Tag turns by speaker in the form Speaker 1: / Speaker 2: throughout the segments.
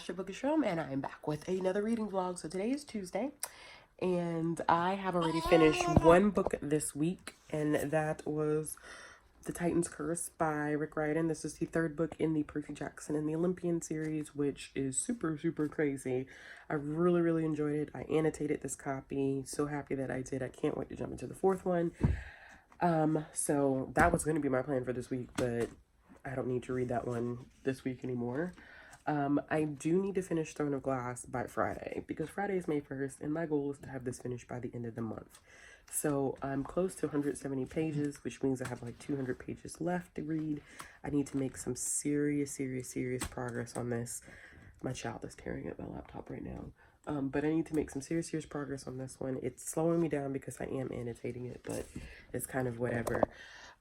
Speaker 1: your bookish room, and I am back with another reading vlog. So today is Tuesday, and I have already finished one book this week, and that was The Titan's Curse by Rick Riordan. This is the third book in the Percy Jackson and the Olympian series, which is super crazy. I really enjoyed it. I annotated this copy. So happy that I did. I can't wait to jump into the fourth one. So that was going to be my plan for this week, but I don't need to read that one this week anymore. I do need to finish Throne of Glass by Friday, because Friday is May 1st, and my goal is to have this finished by the end of the month. So I'm close to 170 pages, which means I have like 200 pages left to read. I need to make some serious progress on this. My child is tearing at my laptop right now. But I need to make some serious progress on this one. It's slowing me down because I am annotating it, but it's kind of whatever.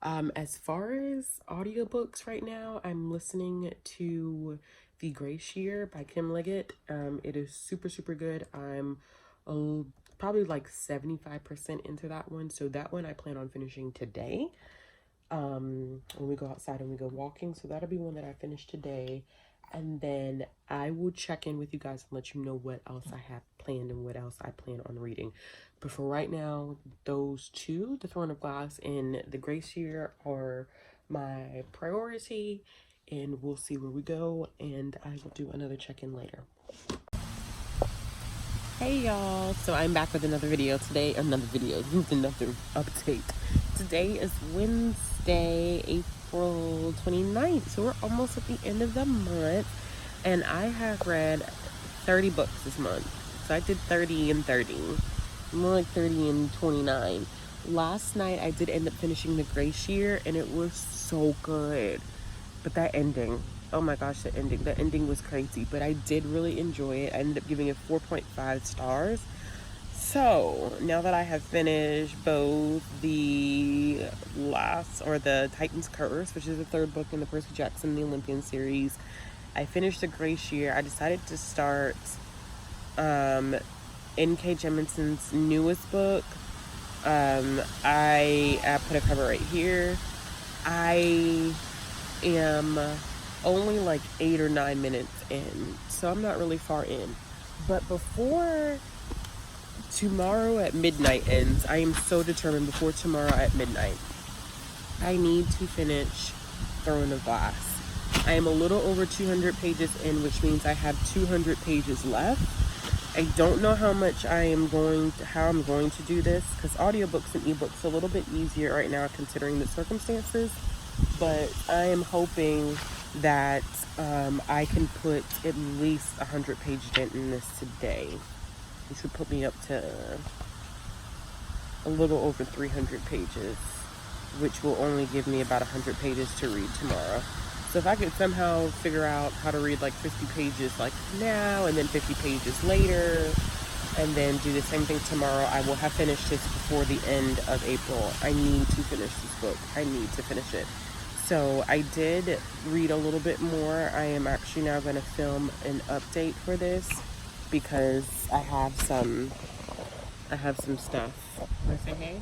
Speaker 1: As far as audiobooks right now, I'm listening to The Grace Year by Kim Liggett. It is super good. I'm probably like 75% into that one. So that one I plan on finishing today. When we go outside and we go walking. So that'll be one that I finish today. And then I will check in with you guys and let you know what else I have planned and what else I plan on reading. But for right now, those two, The Throne of Glass and The Grace Year, are my priority. And we'll see where we go. And I will do another check-in later. Hey y'all, so I'm back with another video today. Another update. Today is Wednesday, April 29th, so we're almost at the end of the month, and I have read 30 books this month. So I did 30 and 30, more like 30 and 29. Last night I did end up finishing The Grace Year, and it was so good. But that ending, oh my gosh, the ending was crazy, but I did really enjoy it. I ended up giving it 4.5 stars. So now that I have finished both the Titan's Curse, which is the third book in the Percy Jackson and the Olympian series, I finished The Grace Year. I decided to start N.K. Jemison's newest book. I put a cover right here. I am only like 8 or 9 minutes in, so I'm not really far in. But before tomorrow at midnight ends, I am so determined, before tomorrow at midnight, I need to finish Throne of Glass. I am a little over 200 pages in, which means I have 200 pages left. I don't know how I'm going to do this, because audiobooks and ebooks are a little bit easier right now considering the circumstances. But I am hoping that I can put at least 100-page dent in this today, which would put me up to a little over 300 pages, which will only give me about 100 pages to read tomorrow. So if I could somehow figure out how to read like 50 pages like now, and then 50 pages later, and then do the same thing tomorrow, I will have finished this before the end of April. I need to finish this book. I need to finish it. So I did read a little bit more. I am actually now going to film an update for this, because I have some stuff. Wanna say hey?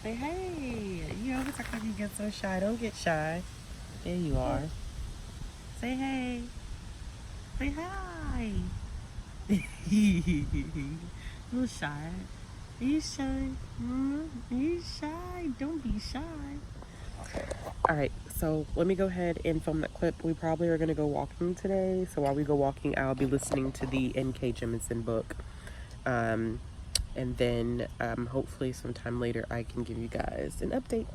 Speaker 1: Say hey. You always act like you get so shy. Don't get shy. There you are. Say hey. Say hi. You're shy. Are you shy? Are you shy? Don't be shy. Alright, so let me go ahead and film that clip. We probably are going to go walking today. So while we go walking, I'll be listening to the N.K. Jemisin book. And then hopefully sometime later I can give you guys an update.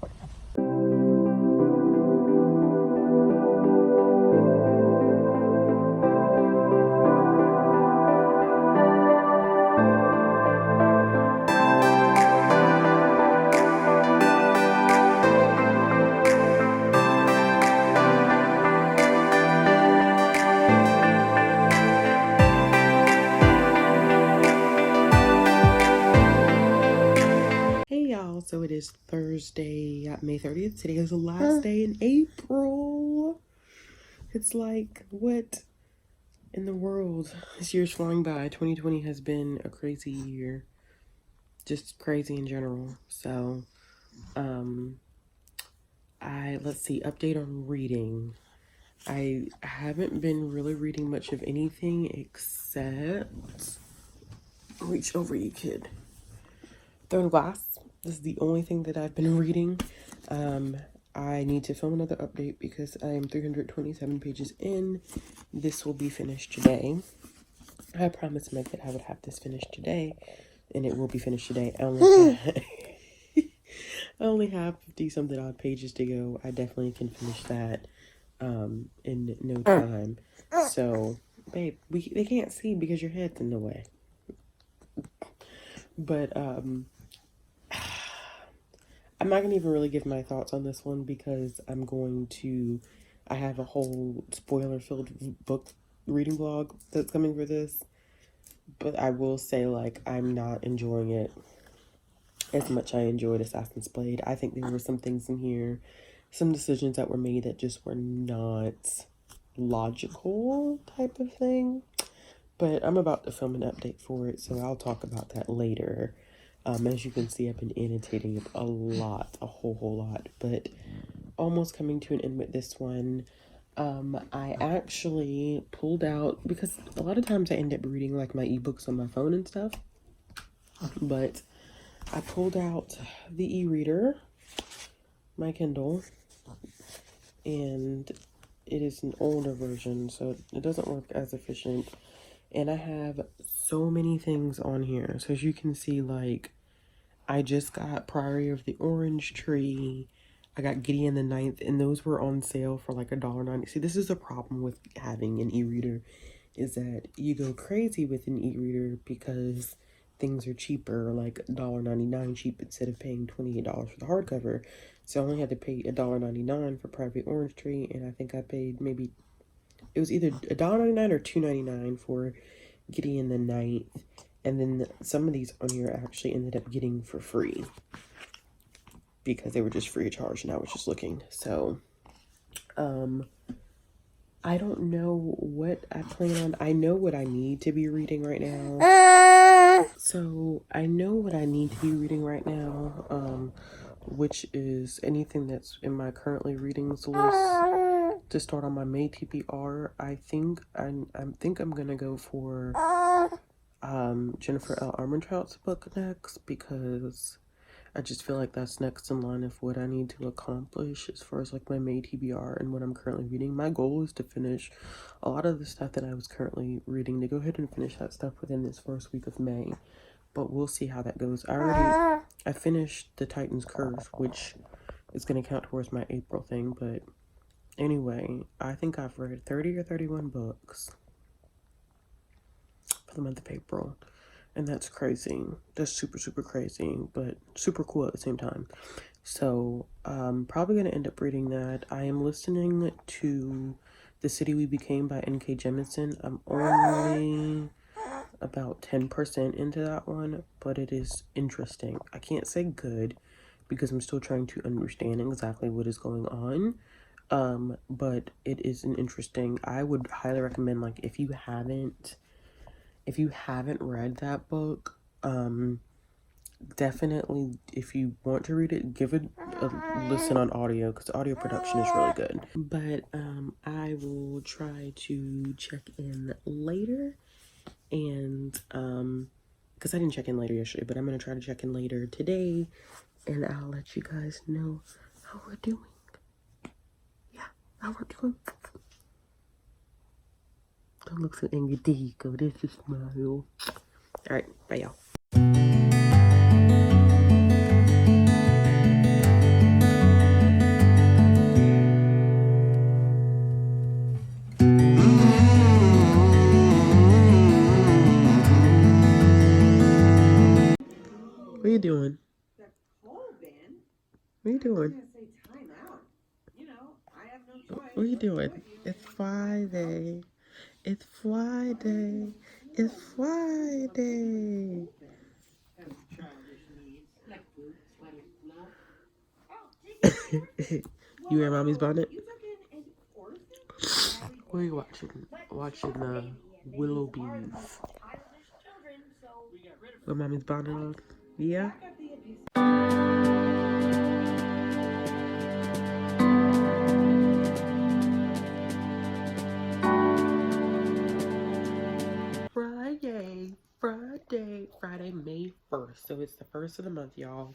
Speaker 1: So it is Thursday, May 30th. Today is the last day in April. It's like, what in the world? This year's flying by. 2020 has been a crazy year. Just crazy in general. So, let's see, update on reading. I haven't been really reading much of anything except, reach over you kid, Throne Glass. This is the only thing that I've been reading. I need to film another update because I am 327 pages in. This will be finished today. I promised Meg that I would have this finished today, and it will be finished today. I only have 50 something odd pages to go. I definitely can finish that in no time. So, babe, they can't see because your head's in the way. But I'm not gonna even really give my thoughts on this one because I have a whole spoiler-filled book reading vlog that's coming for this. But I will say, like, I'm not enjoying it as much I enjoyed Assassin's Blade. I think there were some things in here, some decisions that were made that just were not logical type of thing. But I'm about to film an update for it, so I'll talk about that later. As you can see, I've been annotating a lot, a whole lot, but almost coming to an end with this one. I actually pulled out, because a lot of times I end up reading like my ebooks on my phone and stuff, but I pulled out the e-reader, my Kindle, and it is an older version, so it doesn't work as efficient. And I have so many things on here. So as you can see, like, I just got Priory of the Orange Tree. I got Gideon the Ninth, and those were on sale for like $1.90. See, this is a problem with having an e-reader, is that you go crazy with an e-reader because things are cheaper, like $1.99 cheap instead of paying $28 for the hardcover. So I only had to pay $1.99 for Private Orange Tree, and I think I paid maybe, it was either $1.99 or $2.99 for Gideon the Ninth. And then some of these on here I actually ended up getting for free because they were just free of charge and I was just looking. So, I don't know what I plan on. I know what I need to be reading right now. So I know what I need to be reading right now, which is anything that's in my currently readings list. To start on my May TBR, I think I'm gonna go for Jennifer L. Armentrout's book next, because I just feel like that's next in line of what I need to accomplish as far as like my May TBR and what I'm currently reading. My goal is to finish a lot of the stuff that I was currently reading, to go ahead and finish that stuff within this first week of May, but we'll see how that goes. I finished The Titan's Curse, which is going to count towards my April thing, but anyway, I think I've read 30 or 31 books for the month of April. And that's crazy. That's super, super crazy, but super cool at the same time. So, probably going to end up reading that. I am listening to The City We Became by N.K. Jemisin. I'm only about 10% into that one, but it is interesting. I can't say good because I'm still trying to understand exactly what is going on. But it is an interesting, I would highly recommend, like, if you haven't read that book, definitely, if you want to read it, give it a listen on audio, because the audio production is really good. But I will try to check in later, and because I didn't check in later yesterday, but I'm gonna try to check in later today, and I'll let you guys know how we're doing. Yeah, how we're doing. Don't look so angry, Dico. This is smile. Alright, bye y'all. What are you doing? What are you doing? What are you doing? It's Friday. It's Friday. It's Friday. You wear mommy's bonnet? What are you watching? Watching Willow Bees. With mommy's bonnet on? Yeah? So it's the first of the month, y'all.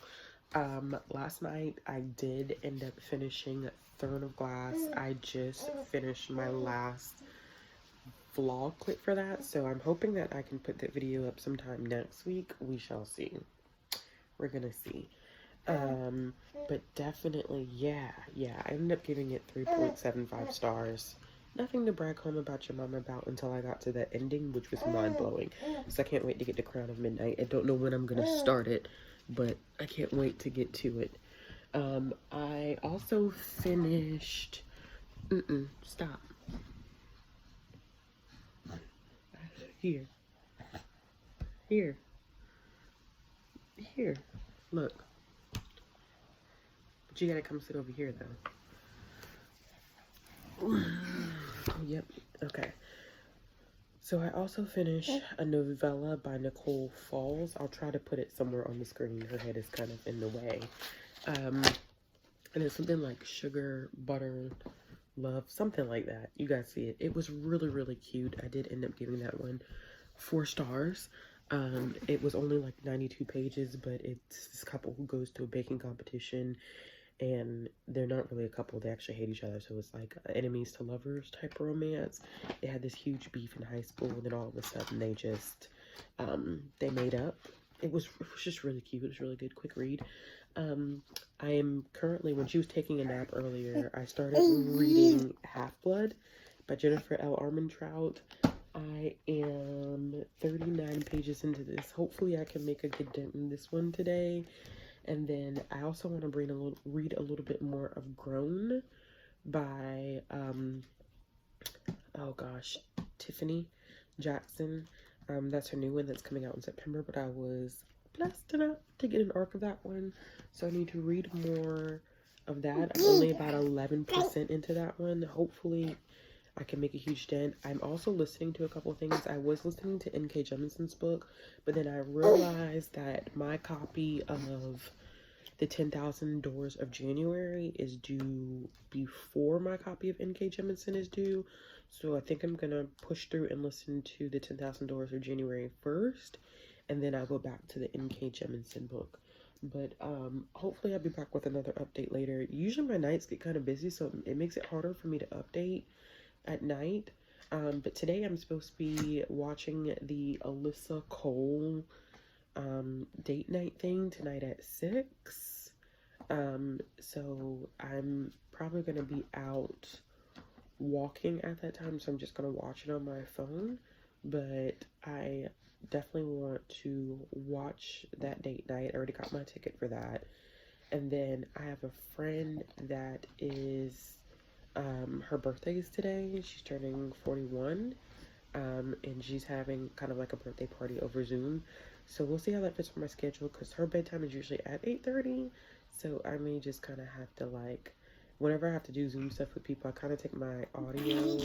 Speaker 1: Last night I did end up finishing Throne of Glass. I just finished my last vlog clip for that, so I'm hoping that I can put that video up sometime next week. We shall see. We're gonna see. But definitely, yeah, I ended up giving it 3.75 stars. Nothing to brag home about your mama about until I got to the ending, which was mind-blowing. So I can't wait to get to Crown of Midnight. I don't know when I'm gonna start it, but I can't wait to get to it. I also finished... stop. Here. Look. But you gotta come sit over here, though. Yep. Okay. So I also finished a novella by Nicole Falls. I'll try to put it somewhere on the screen. Her head is kind of in the way. And it's something like Sugar, Butter, Love, something like that. You guys see it. It was really, really cute. I did end up giving that one 4 stars. It was only like 92 pages, but it's this couple who goes to a baking competition, and they're not really a couple. They actually hate each other, so it's like enemies to lovers type of romance. They had this huge beef in high school, and then all of a sudden they just, they made up. It was just really cute. It was really good. Quick read. I am currently, when she was taking a nap earlier, I started reading Half-Blood by Jennifer L. Armentrout. I am 39 pages into this. Hopefully I can make a good dent in this one today. And then I also want to read a little bit more of Grown by, oh gosh, Tiffany Jackson. That's her new one that's coming out in September, but I was blessed enough to get an arc of that one. So I need to read more of that. I'm only about 11% into that one. Hopefully I can make a huge dent. I'm also listening to a couple of things. I was listening to N.K. Jemisin's book, but then I realized that my copy of The 10,000 Doors of January is due before my copy of N.K. Jemisin is due. So I think I'm gonna push through and listen to The 10,000 Doors of January first, and then I'll go back to the N.K. Jemisin book. But hopefully I'll be back with another update later. Usually my nights get kind of busy, so it makes it harder for me to update at night. But today I'm supposed to be watching the Alyssa Cole date night thing tonight at 6. So I'm probably going to be out walking at that time, so I'm just going to watch it on my phone. But I definitely want to watch that date night. I already got my ticket for that. And then I have a friend that is, her birthday is today. She's turning 41. And she's having kind of like a birthday party over Zoom. So we'll see how that fits for my schedule, because her bedtime is usually at 8:30. So I may just kind of have to, like, whenever I have to do Zoom stuff with people, I kind of take my audio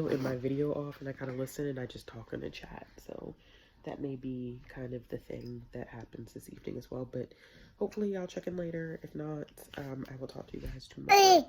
Speaker 1: and my video off, and I kind of listen and I just talk in the chat. So that may be kind of the thing that happens this evening as well. But hopefully y'all check in later. If not, I will talk to you guys tomorrow.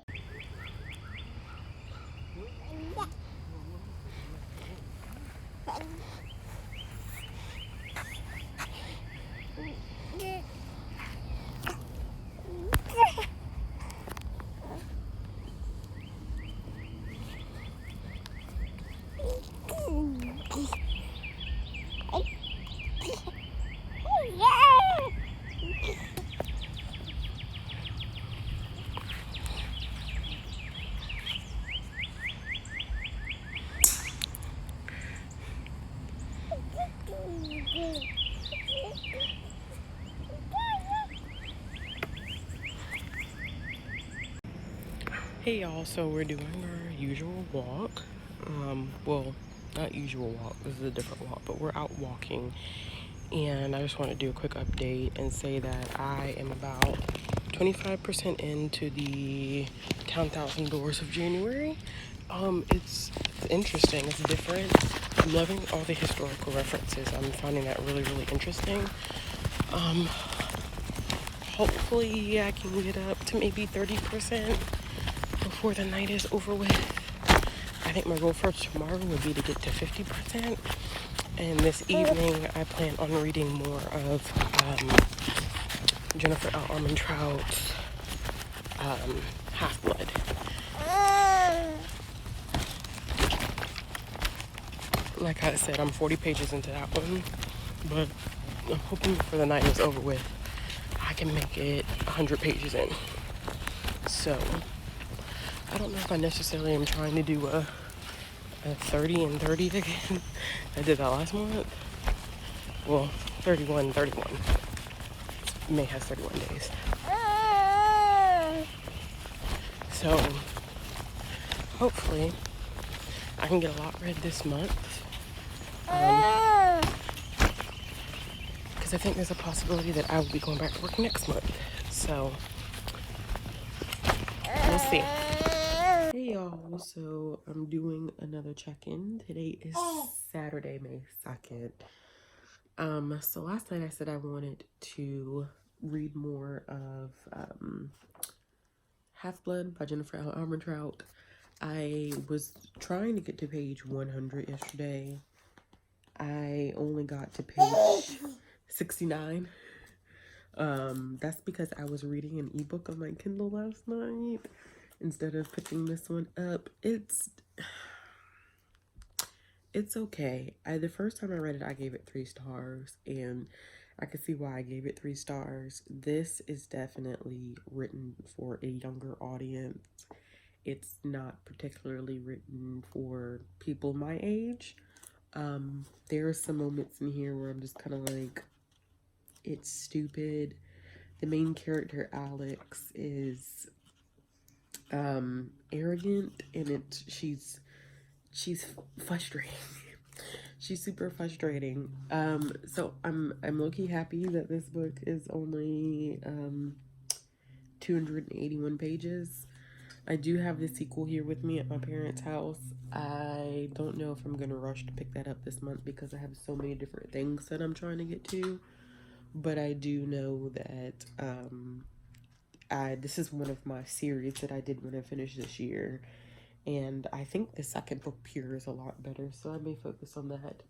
Speaker 1: Hey y'all, so we're doing our usual walk. Well, not usual walk, this is a different walk, but we're out walking. And I just want to do a quick update and say that I am about 25% into the 10,000 Doors of January. It's interesting, it's different. I'm loving all the historical references. I'm finding that really, really interesting. Hopefully I can get up to maybe 30% before the night is over with. I think my goal for tomorrow would be to get to 50%. And this evening, I plan on reading more of Jennifer L. Armentrout's Half-Blood. Like I said, I'm 40 pages into that one, but I'm hoping before the night is over with, I can make it 100 pages in. So, I don't know if I necessarily am trying to do a 30 and 30 again. I did that last month. Well, 31. May has 31 days. So, hopefully, I can get a lot read this month. Because I think there's a possibility that I will be going back to work next month. So, we'll see. Hey y'all, so I'm doing another check-in. Today is Saturday, May 2nd. So last night I said I wanted to read more of Half-Blood by Jennifer L. Armentrout. I was trying to get to page 100 yesterday. I only got to page 69. That's because I was reading an ebook on my Kindle last night instead of picking this one up. It's okay. The first time I read it, I gave it 3 stars, and I could see why I gave it 3 stars. This is definitely written for a younger audience. It's not particularly written for people my age. There are some moments in here where I'm just kind of like, it's stupid. The main character, Alex, is arrogant, and she's frustrating. She's super frustrating. So I'm low-key happy that this book is only 281 pages. I do have the sequel here with me at my parents' house. I don't know if I'm gonna rush to pick that up this month because I have so many different things that I'm trying to get to. But I do know that this is one of my series that I did when I finished this year. And I think the second book, Pure, is a lot better, so I may focus on that.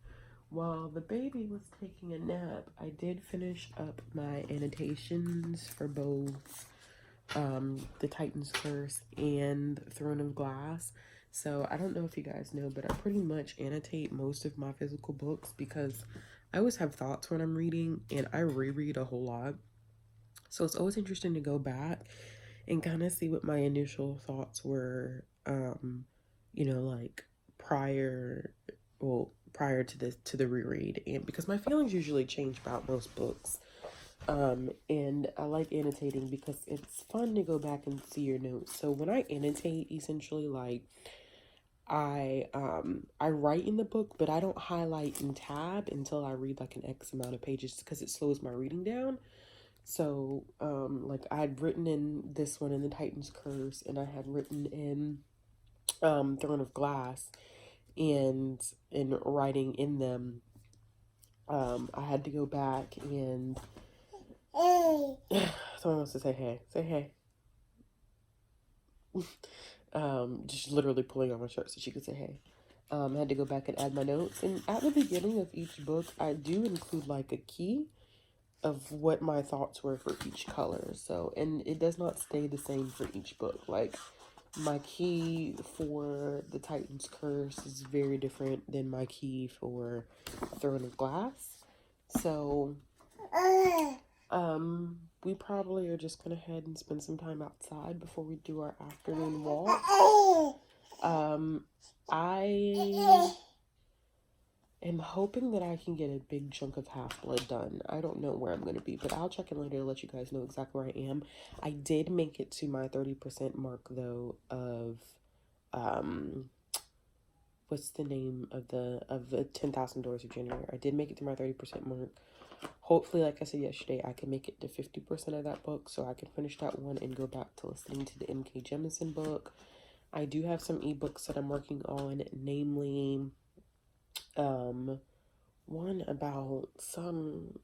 Speaker 1: While the baby was taking a nap, I did finish up my annotations for both The Titan's Curse and Throne of Glass. So I don't know if you guys know, but I pretty much annotate most of my physical books because I always have thoughts when I'm reading, and I reread a whole lot. So it's always interesting to go back and kind of see what my initial thoughts were, you know, like prior to the reread, and because my feelings usually change about most books. And I like annotating because it's fun to go back and see your notes. So when I annotate, essentially, like, I write in the book, but I don't highlight and tab until I read like an X amount of pages because it slows my reading down. So, like, I had written in this one, in The Titan's Curse, and I had written in Throne of Glass, and in writing in them, I had to go back and someone wants to say hey. Say hey. Just literally pulling on my shirt so she could say hey. I had to go back and add my notes, and at the beginning of each book, I do include like a key of what my thoughts were for each color. So, and it does not stay the same for each book. Like, my key for The Titan's Curse is very different than my key for Throne of Glass. So, we probably are just gonna head and spend some time outside before we do our afternoon walk. I am hoping that I can get a big chunk of Half-Blood done. I don't know where I'm going to be, but I'll check in later to let you guys know exactly where I am. I did make it to my 30% mark, though, of, what's the name of the 10,000 Doors of January. I did make it to my 30% mark. Hopefully, like I said yesterday, I can make it to 50% of that book, so I can finish that one and go back to listening to the M.K. Jemisin book. I do have some ebooks that I'm working on, namely, one about some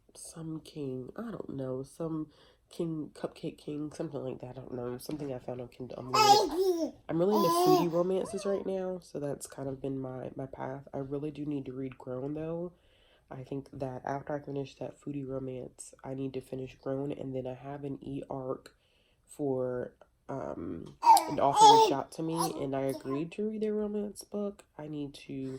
Speaker 1: king, I don't know, some king, cupcake king, something like that. I don't know, something I found on Kindle. I'm really into foodie romances right now, so that's kind of been my path. I really do need to read Grown, though, I think that after I finish that foodie romance, I need to finish Grown, and then I have an e-arc for an author reached out to me and I agreed to read their romance book. I need to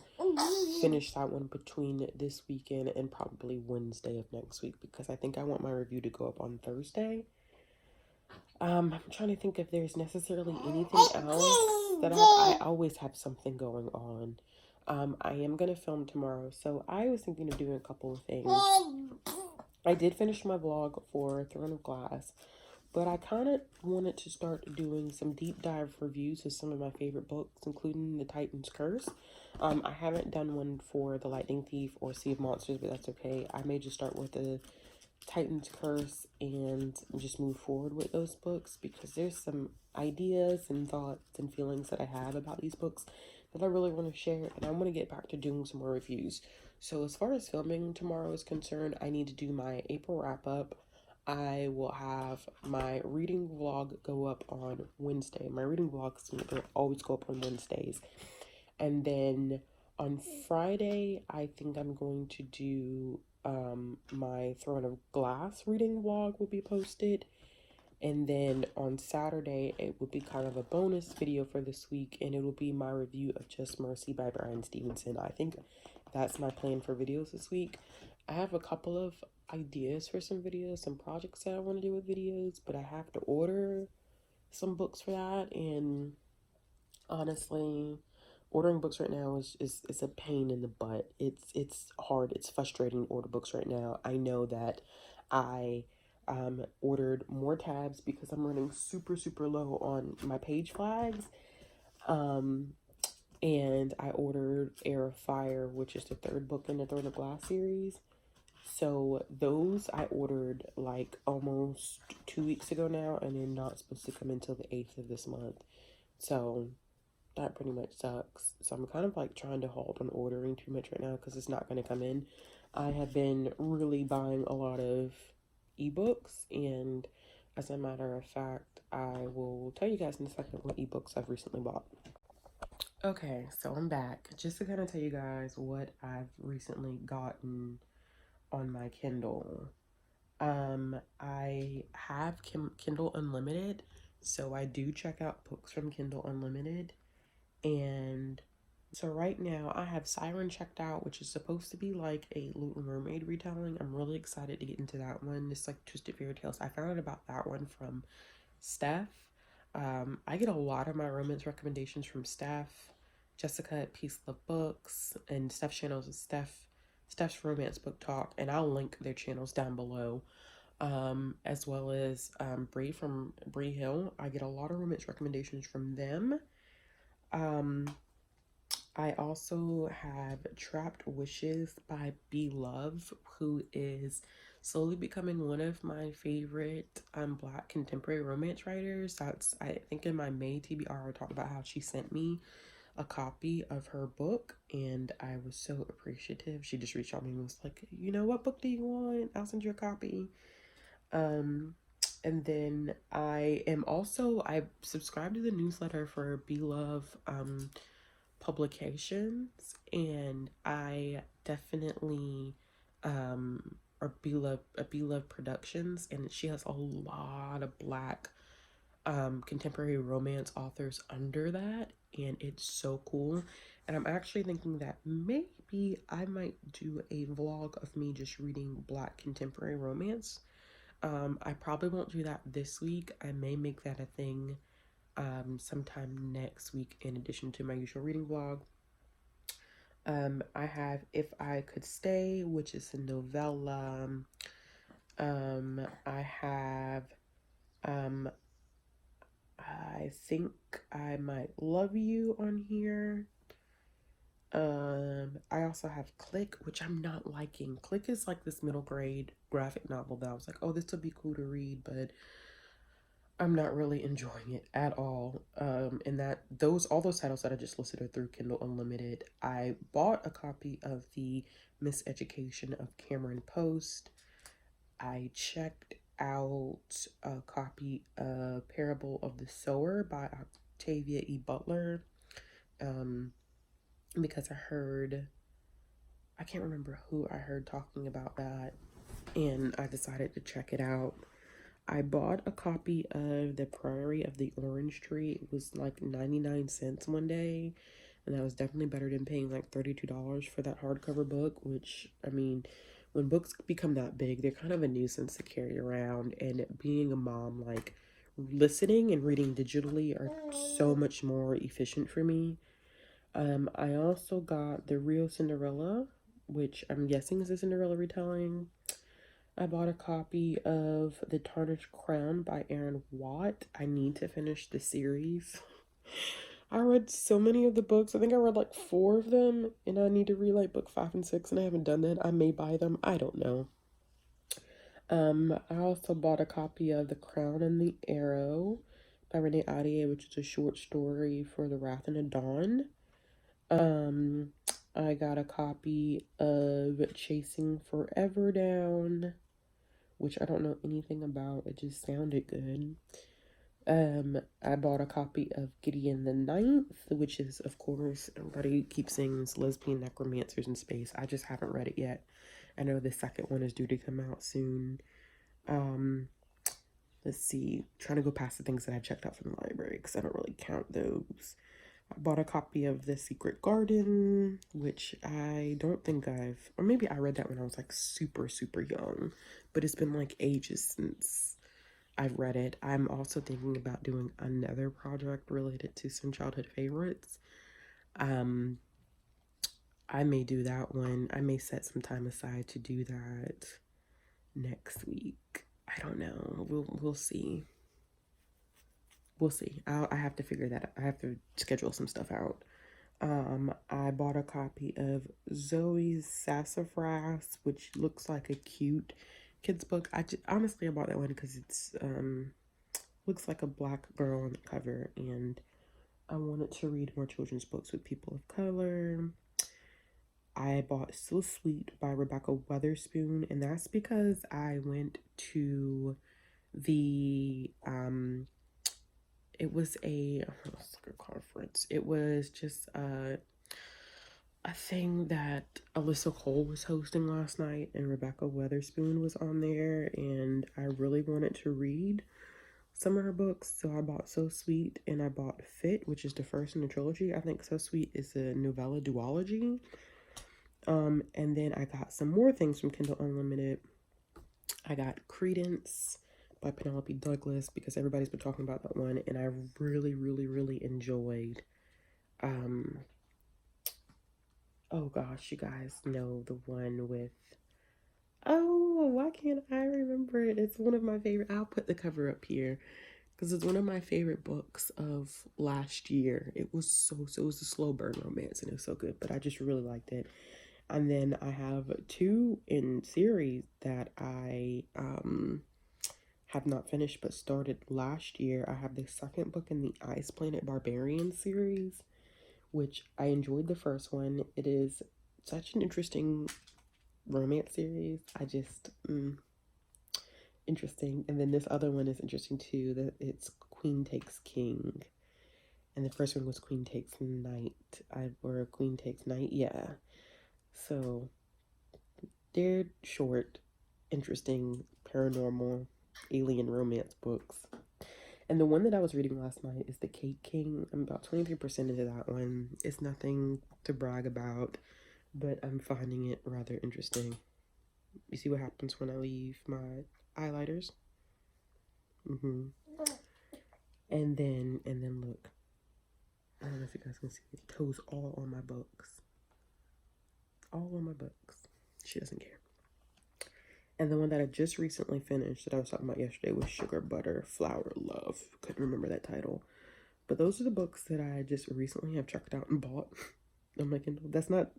Speaker 1: finish that one between this weekend and probably Wednesday of next week, because I think I want my review to go up on Thursday. I'm trying to think if there's necessarily anything else that I always have something going on. I am going to film tomorrow, so I was thinking of doing a couple of things. I did finish my vlog for Throne of Glass, but I kind of wanted to start doing some deep dive reviews of some of my favorite books, including The Titan's Curse. I haven't done one for The Lightning Thief or Sea of Monsters, but that's okay. I may just start with The Titan's Curse and just move forward with those books, because there's some ideas and thoughts and feelings that I have about these books that I really want to share, and I want to get back to doing some more reviews. So as far as filming tomorrow is concerned, I need to do my April wrap up. I will have my reading vlog go up on Wednesday. My reading vlogs always go up on Wednesdays. And then on Friday, I think I'm going to do my Throne of Glass reading vlog will be posted. And then on Saturday, it will be kind of a bonus video for this week, and it will be my review of Just Mercy by Bryan Stevenson. I think that's my plan for videos this week. I have a couple of ideas for some videos, some projects that I want to do with videos, but I have to order some books for that, and honestly, ordering books right now is a pain in the butt. It's hard. It's frustrating to order books right now. I know that I ordered more tabs because I'm running super low on my page flags. And I ordered Air of Fire, which is the third book in the Throne of Glass series. So those I ordered like almost 2 weeks ago now, and they're not supposed to come until the 8th of this month. So that pretty much sucks. So I'm kind of like trying to halt on ordering too much right now because it's not going to come in. I have been really buying a lot of ebooks, and as a matter of fact, I will tell you guys in a second what ebooks I've recently bought. Okay, so I'm back just to kind of tell you guys what I've recently gotten on my Kindle. I have Kindle Unlimited, so I do check out books from Kindle Unlimited. And so right now I have Siren checked out, which is supposed to be like a Little Mermaid retelling. I'm really excited to get into that one. It's like Twisted Fairy Tales. I found out about that one from Steph. I get a lot of my romance recommendations from Steph, Jessica at Peace Love Books, and Steph's channels is Steph's Romance Book Talk, and I'll link their channels down below. As well as Bree from Bree Hill. I get a lot of romance recommendations from them. I also have Trapped Wishes by B Love, who is slowly becoming one of my favorite Black contemporary romance writers. That's, I think in my May TBR I talked about how she sent me a copy of her book, and I was so appreciative. She just reached out to me and was like, you know, what book do you want? I'll send you a copy. And then I subscribed to the newsletter for B Love publications, and I definitely or B Love Productions, and she has a lot of Black contemporary romance authors under that, and it's so cool. And I'm actually thinking that maybe I might do a vlog of me just reading Black contemporary romance. I probably won't do that this week. I may make that a thing sometime next week in addition to my usual reading vlog. I have If I Could Stay, which is a novella. I have I Think I Might Love You on here. I also have Click, which I'm not liking. Click is like this middle grade graphic novel that I was like, oh, this would be cool to read, but I'm not really enjoying it at all. And all those titles that I just listed are through Kindle Unlimited. I bought a copy of the Miseducation of Cameron Post. I checked out a copy of Parable of the Sower by Octavia E. Butler, because I heard I can't remember who I heard talking about that, and I decided to check it out. I bought a copy of The Priory of the Orange Tree. It was like 99 cents one day, and that was definitely better than paying like $32 for that hardcover book, which, I mean, when books become that big, they're kind of a nuisance to carry around, and being a mom, like, listening and reading digitally are so much more efficient for me. I also got The Real Cinderella, which I'm guessing is a Cinderella retelling. I bought a copy of The Tarnished Crown by Aaron Watt. I need to finish the series. I read so many of the books. I think I read like 4 of them, and I need to read like book 5 and 6, and I haven't done that. I may buy them. I don't know. I also bought a copy of The Crown and the Arrow by Renee Ahdieh, which is a short story for The Wrath and the Dawn. Um, I got a copy of Chasing Forever Down, which I don't know anything about. It just sounded good. I bought a copy of Gideon the Ninth, which is, of course, everybody keeps saying it's lesbian necromancers in space. I just haven't read it yet. I know the second one is due to come out soon. Let's see, trying to go past the things that I checked out from the library because I don't really count those. I bought a copy of The Secret Garden, which I don't think or maybe I read that when I was like super, super young, but it's been like ages since I've read it. I'm also thinking about doing another project related to some childhood favorites. I may do that one. I may set some time aside to do that next week. I don't know. We'll see. We'll see. I have to figure that out. I have to schedule some stuff out. I bought a copy of Zoe's Sassafras, which looks like a cute kids book. Honestly, I bought that one because it's looks like a black girl on the cover, and I wanted to read more children's books with people of color. I bought So Sweet by Rebecca Weatherspoon, and that's because I went to the it was a conference. It was just a thing that Alyssa Cole was hosting last night, and Rebecca Weatherspoon was on there, and I really wanted to read some of her books, so I bought So Sweet, and I bought Fit, which is the first in the trilogy. I think So Sweet is a novella duology. And then I got some more things from Kindle Unlimited. I got Credence by Penelope Douglas because everybody's been talking about that one, and I really, really, really enjoyed. Oh gosh, you guys know the one with. Oh, why can't I remember it? It's one of my favorite. I'll put the cover up here because it's one of my favorite books of last year. It was it was a slow burn romance, and it was so good, but I just really liked it. And then I have 2 in series that I have not finished but started last year. I have the second book in the Ice Planet Barbarian series, which I enjoyed the first one. It is such an interesting romance series. Interesting. And then this other one is interesting too. That it's Queen Takes King, and the first one was Queen Takes Night. Or Queen Takes Night. Yeah. So they're short, interesting, paranormal, alien romance books. And the one that I was reading last night is The Cake King. I'm about 23% into that one. It's nothing to brag about, but I'm finding it rather interesting. You see what happens when I leave my highlighters? And then look. I don't know if you guys can see it. Toes all on my books. All on my books. She doesn't care. And the one that I just recently finished that I was talking about yesterday was Sugar Butter Flower Love. Couldn't remember that title. But those are the books that I just recently have checked out and bought on my Kindle. That's not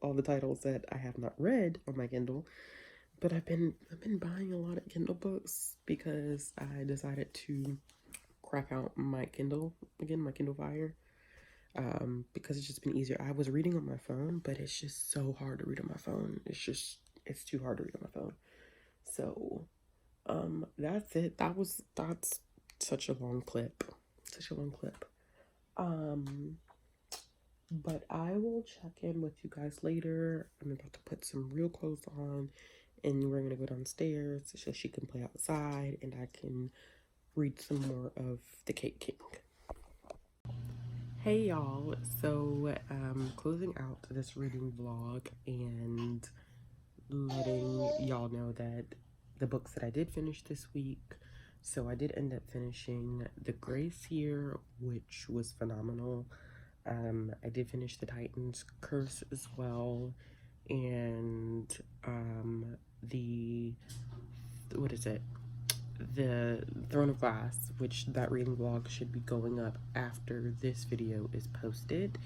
Speaker 1: all the titles that I have not read on my Kindle, but I've been buying a lot of Kindle books because I decided to crack out my Kindle again, my Kindle Fire, because it's just been easier. I was reading on my phone, but it's just so hard to read on my phone. It's too hard to read on my phone. So, that's it. That's such a long clip. Such a long clip. But I will check in with you guys later. I'm about to put some real clothes on and we're gonna go downstairs so she can play outside and I can read some more of The Cake King. Hey y'all, so closing out this reading vlog and letting y'all know that the books that I did finish this week. So I did end up finishing The Grace Year, which was phenomenal. I did finish The Titan's Curse as well, and what is it? The Throne of Glass, which that reading vlog should be going up after this video is posted.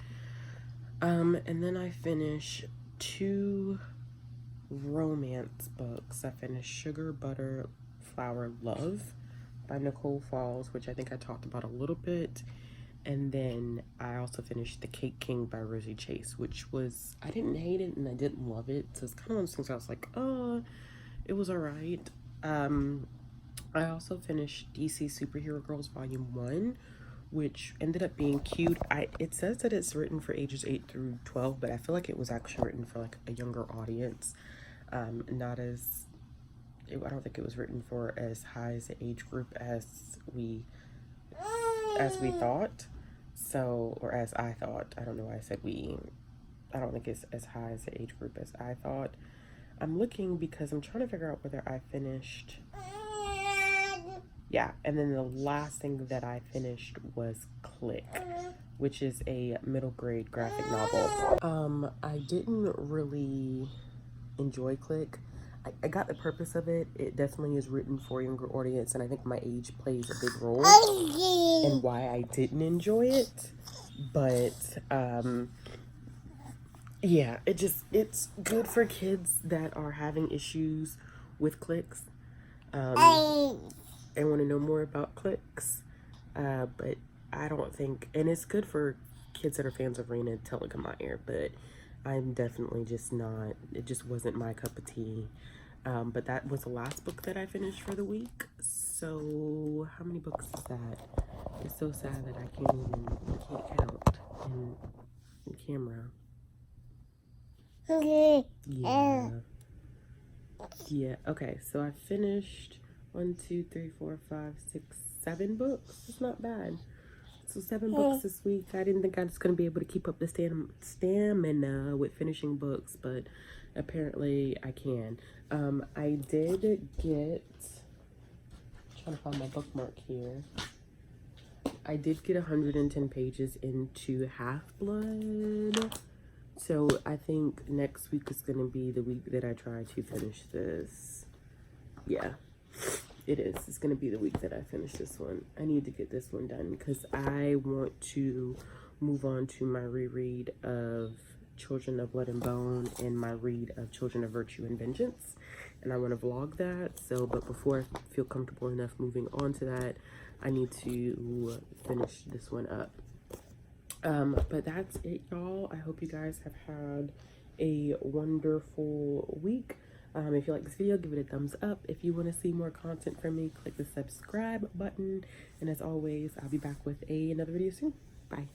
Speaker 1: And then I finished 2 romance books. I finished Sugar, Butter, Flower, Love by Nicole Falls, which I think I talked about a little bit. And then I also finished The Cake King by Rosie Chase, which was, I didn't hate it and I didn't love it. So it's kind of one of those things I was like, it was alright. I also finished DC Superhero Girls Volume 1, which ended up being cute. It says that it's written for ages 8 through 12, but I feel like it was actually written for like a younger audience. Not as, I don't think it was written for as high as an age group as we thought. So, or as I thought. I don't know why I said we. I don't think it's as high as the age group as I thought. I'm looking because I'm trying to figure out whether I finished. Yeah, and then the last thing that I finished was Click, which is a middle grade graphic novel. I didn't really enjoy Click. I got the purpose of it. It definitely is written for a younger audience, and I think my age plays a big role in why I didn't enjoy it. But yeah, it's good for kids that are having issues with clicks and want to know more about clicks. But I don't think, and it's good for kids that are fans of Raina Telgemeier, but I'm definitely just not, it just wasn't my cup of tea. But that was the last book that I finished for the week. So how many books is that? It's so sad that I can't count in camera. Okay. Yeah. Okay. So I finished 1, 2, 3, 4, 5, 6, 7 books. It's not bad. So 7 books this week. I didn't think I was going to be able to keep up the stamina with finishing books, but apparently I can. I did get, I'm trying to find my bookmark here. I did get 110 pages into Half-Blood. So I think next week is going to be the week that I try to finish this. Yeah. It is. It's going to be the week that I finish this one. I need to get this one done because I want to move on to my reread of Children of Blood and Bone and my read of Children of Virtue and Vengeance. And I want to vlog that. So, but before I feel comfortable enough moving on to that, I need to finish this one up. But that's it, y'all. I hope you guys have had a wonderful week. If you like this video, give it a thumbs up. If you want to see more content from me, click the subscribe button. And as always, I'll be back with another video soon. Bye.